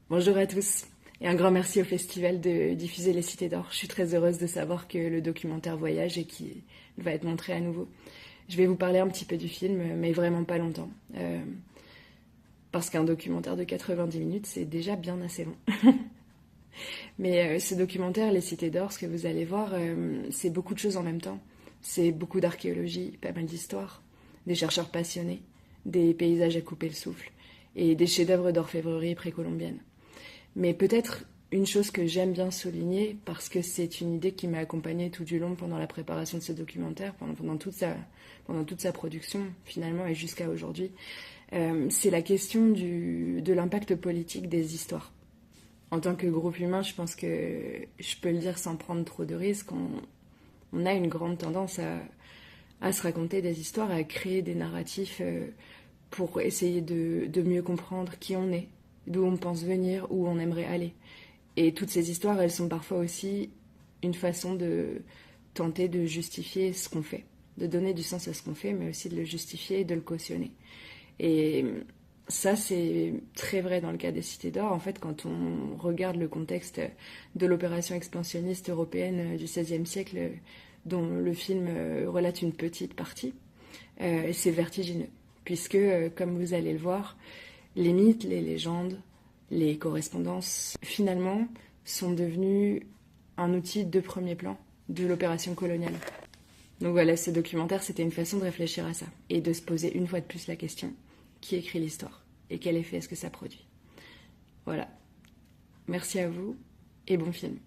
Bonjour à tous et un grand merci au festival de diffuser Les Cités d'Or. Je suis très heureuse de savoir que le documentaire voyage et qu'il va être montré à nouveau. Je vais vous parler un petit peu du film, mais vraiment pas longtemps. Parce qu'un documentaire de 90 minutes, c'est déjà bien assez long. Mais ce documentaire, Les Cités d'Or, ce que vous allez voir, c'est beaucoup de choses en même temps. C'est beaucoup d'archéologie, pas mal d'histoire, des chercheurs passionnés, des paysages à couper le souffle et des chefs-d'œuvre d'orfèvrerie précolombienne. Mais peut-être une chose que j'aime bien souligner, parce que c'est une idée qui m'a accompagnée tout du long pendant la préparation de ce documentaire, pendant toute sa production finalement et jusqu'à aujourd'hui, c'est la question de l'impact politique des histoires. En tant que groupe humain, je pense que je peux le dire sans prendre trop de risques, on a une grande tendance à se raconter des histoires, à créer des narratifs pour essayer de mieux comprendre qui on est, d'où on pense venir, où on aimerait aller. Et toutes ces histoires, elles sont parfois aussi une façon de tenter de justifier ce qu'on fait, de donner du sens à ce qu'on fait, mais aussi de le justifier et de le cautionner. Et ça, c'est très vrai dans le cas des Cités d'Or. En fait, quand on regarde le contexte de l'opération expansionniste européenne du XVIe siècle, dont le film relate une petite partie, c'est vertigineux. Puisque, comme vous allez le voir, les mythes, les légendes, les correspondances, finalement, sont devenus un outil de premier plan de l'opération coloniale. Donc voilà, ce documentaire, c'était une façon de réfléchir à ça et de se poser une fois de plus la question, qui écrit l'histoire et quel effet est-ce que ça produit? Voilà. Merci à vous et bon film.